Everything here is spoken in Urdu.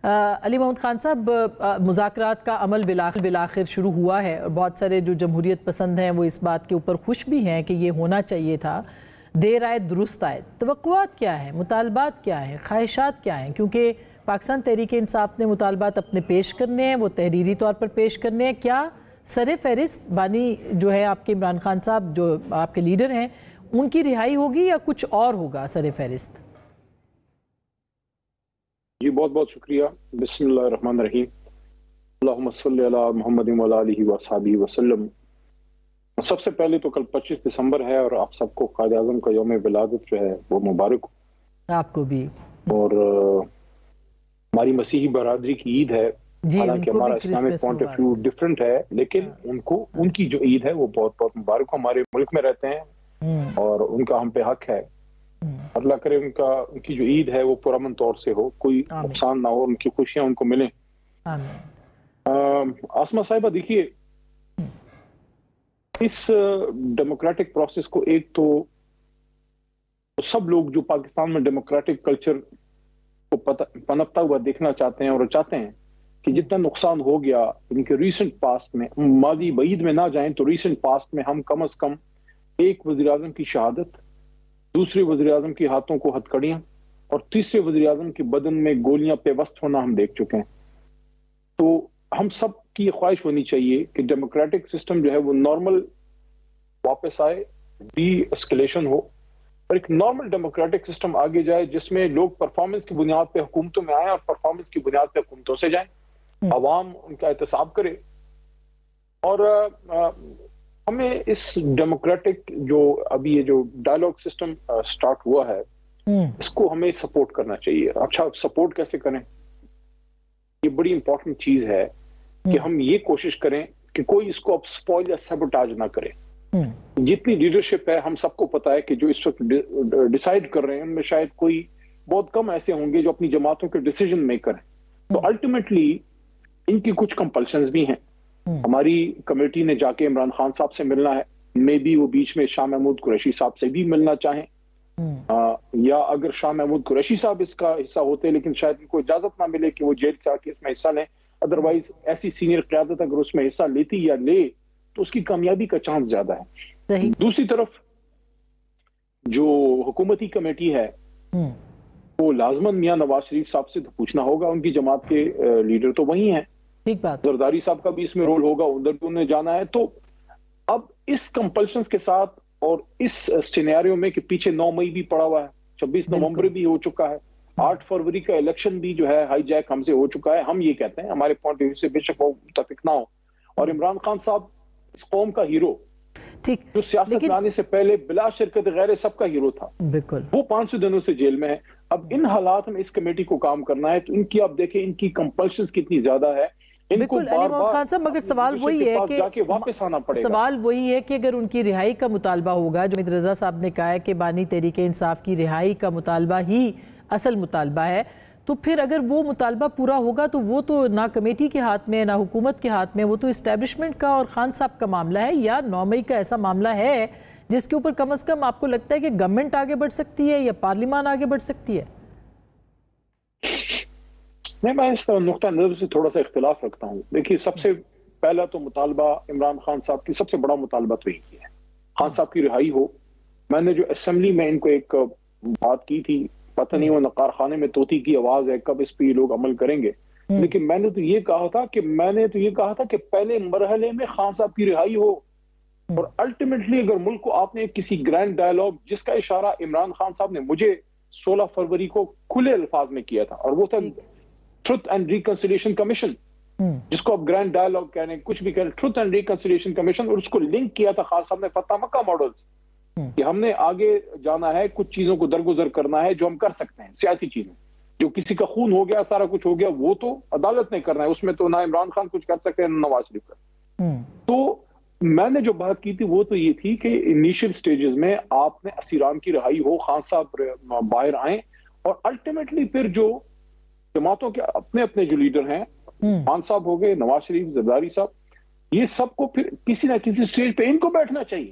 علی محمد خان صاحب، مذاکرات کا عمل بالآخر شروع ہوا ہے اور بہت سارے جو جمہوریت پسند ہیں وہ اس بات کے اوپر خوش بھی ہیں کہ یہ ہونا چاہیے تھا. دیر آئے درست آئے. توقعات کیا ہیں، مطالبات کیا ہیں، خواہشات کیا ہیں؟ کیونکہ پاکستان تحریک انصاف نے مطالبات اپنے پیش کرنے ہیں، وہ تحریری طور پر پیش کرنے ہیں. کیا سر فہرست بانی جو ہے آپ کے عمران خان صاحب جو آپ کے لیڈر ہیں ان کی رہائی ہوگی یا کچھ اور ہوگا سر فہرست؟ جی بہت بہت شکریہ. بسم اللہ الرحمن الرحیم. اللہم صلی علی محمد وعلی آلہ وصحبہ وسلم. سب سے پہلے تو کل 25 دسمبر ہے اور آپ سب کو قائد اعظم کا یوم ولادت جو ہے وہ مبارک ہو. آپ کو بھی. اور ہماری مسیحی برادری کی عید ہے، حالانکہ ہمارا Islamic point of view different ہے، لیکن ان کی جو عید ہے وہ بہت بہت مبارک ہو. ہمارے ملک میں رہتے ہیں اور ان کا ہم پہ حق ہے. اللہ کرے ان کی جو عید ہے وہ پرامن طور سے ہو، کوئی نقصان نہ ہو، ان کی خوشیاں ان کو ملیں. آسمہ صاحبہ دیکھیے، اس ڈیموکریٹک پروسیس کو ایک تو سب لوگ جو پاکستان میں ڈیموکریٹک کلچر کو پنپتا ہوا دیکھنا چاہتے ہیں اور چاہتے ہیں کہ جتنا نقصان ہو گیا ان کے ریسنٹ پاسٹ میں، ماضی بعید میں نہ جائیں تو ریسنٹ پاسٹ میں ہم کم از کم ایک وزیراعظم کی شہادت، دوسرے وزیراعظم کے ہاتھوں کو ہتھکڑیاں اور تیسرے وزیراعظم کے بدن میں گولیاں پیوست ہونا ہم دیکھ چکے ہیں. تو ہم سب کی خواہش ہونی چاہیے کہ ڈیموکریٹک سسٹم جو ہے وہ نارمل واپس آئے، ڈی اسکلیشن ہو اور ایک نارمل ڈیموکریٹک سسٹم آگے جائے جس میں لوگ پرفارمنس کی بنیاد پہ حکومتوں میں آئیں اور پرفارمنس کی بنیاد پہ حکومتوں سے جائیں، عوام ان کا احتساب کرے. اور ہمیں اس ڈیموکریٹک جو ابھی یہ جو ڈائیلاگ سسٹم سٹارٹ ہوا ہے اس کو ہمیں سپورٹ کرنا چاہیے. اچھا سپورٹ کیسے کریں؟ یہ بڑی امپورٹنٹ چیز ہے کہ ہم یہ کوشش کریں کہ کوئی اس کو اب سپوائل یا سیبوٹاج نہ کرے. جتنی لیڈرشپ ہے ہم سب کو پتا ہے کہ جو اس وقت ڈیسائیڈ کر رہے ہیں ان میں شاید کوئی بہت کم ایسے ہوں گے جو اپنی جماعتوں کے ڈیسیجن میکر ہیں. تو الٹیمیٹلی ان کی کچھ کمپلشنز بھی ہیں. ہماری کمیٹی نے جا کے عمران خان صاحب سے ملنا ہے، مے بی وہ بیچ میں شاہ محمود قریشی صاحب سے بھی ملنا چاہیں، یا اگر شاہ محمود قریشی صاحب اس کا حصہ ہوتے لیکن شاید ان کو اجازت نہ ملے کہ وہ جیل سے آ کے اس میں حصہ لیں. ادروائز ایسی سینئر قیادت اگر اس میں حصہ لیتی یا لے تو اس کی کامیابی کا چانس زیادہ ہے. دوسری طرف جو حکومتی کمیٹی ہے وہ لازماً میاں نواز شریف صاحب سے تو پوچھنا ہوگا، ان کی جماعت کے لیڈر تو وہی ہیں. زرداری صاحب کا بھی اس میں رول ہوگا، ادھر بھی انہیں جانا ہے. تو اب اس کمپلشنز کے ساتھ اور اس سینیریو میں کہ پیچھے 9 مئی بھی پڑا ہوا ہے، 26 نومبر بھی ہو چکا ہے، 8 فروری کا الیکشن بھی جو ہے ہائی جیک ہم سے ہو چکا ہے. ہم یہ کہتے ہیں ہمارے پوائنٹ آف ویو سے بے شک وہ متفق نہ ہو، اور عمران خان صاحب اس قوم کا ہیرو جو سیاست میں آنے سے پہلے بلا شرکت غیر سب کا ہیرو تھا، وہ 500 دنوں سے جیل میں ہے. اب ان حالات میں اس کمیٹی کو کام کرنا ہے تو ان کی آپ دیکھیں ان کی کمپلشنز کتنی زیادہ ہے. بالکل علی محمد خان صاحب، مگر سوال وہی ہے کہ اگر ان کی رہائی کا مطالبہ ہوگا، جو حمید رضا صاحب نے کہا ہے کہ بانی تحریک انصاف کی رہائی کا مطالبہ ہی اصل مطالبہ ہے، تو پھر اگر وہ مطالبہ پورا ہوگا تو وہ تو نہ کمیٹی کے ہاتھ میں نہ حکومت کے ہاتھ میں، وہ تو اسٹیبلشمنٹ کا اور خان صاحب کا معاملہ ہے. یا 9 مئی کا ایسا معاملہ ہے جس کے اوپر کم از کم آپ کو لگتا ہے کہ گورنمنٹ آگے بڑھ سکتی ہے یا پارلیمان آگے بڑھ سکتی ہے؟ نہیں، میں اس نقطہ نظر سے تھوڑا سا اختلاف رکھتا ہوں. دیکھیے، سب سے پہلا تو مطالبہ عمران خان صاحب کی سب سے بڑا مطالبہ تو یہی ہے، خان صاحب کی رہائی ہو. میں نے جو اسمبلی میں ان کو ایک بات کی تھی، پتہ نہیں وہ نقار خانے میں طوطی کی آواز ہے، کب اس پہ یہ لوگ عمل کریں گے، لیکن میں نے تو یہ کہا تھا کہ پہلے مرحلے میں خان صاحب کی رہائی ہو. اور الٹیمیٹلی اگر ملک کو آپ نے کسی گرینڈ ڈائیلاگ جس کا اشارہ عمران خان صاحب نے مجھے 16 فروری کو کھلے الفاظ میں کیا تھا، اور وہ تھا ٹروتھ اینڈ ریکنسیلیشن کمیشن، جس کو آپ گرینڈ ڈائیلاگ کہہ رہے ہیں، کچھ بھی کہہ رہے ہیں، ٹروتھ اینڈ ریکنسیلیشن کمیشن. اور اس کو لنک کیا تھا خان صاحب نے فتح مکہ ماڈلز، کہ ہم نے آگے جانا ہے، کچھ چیزوں کو درگزر کرنا ہے جو ہم کر سکتے ہیں، سیاسی چیزیں. جو کسی کا خون ہو گیا، سارا کچھ ہو گیا، وہ تو عدالت نے کرنا ہے، اس میں تو نہ عمران خان کچھ کر سکتے ہیں نہ نواز شریف کا. تو میں نے جو بات کی تھی وہ تو یہ تھی کہ انیشل سٹیجز میں آپ نے اسیران کی رہائی ہو، خان صاحب باہر آئیں، اور الٹیمیٹلی پھر جو جماعتوں کے اپنے اپنے جو لیڈر ہیں، خان صاحب ہو گئے، نواز شریف، زرداری صاحب، یہ سب کو پھر کسی نہ کسی سٹیج پہ ان کو بیٹھنا چاہیے.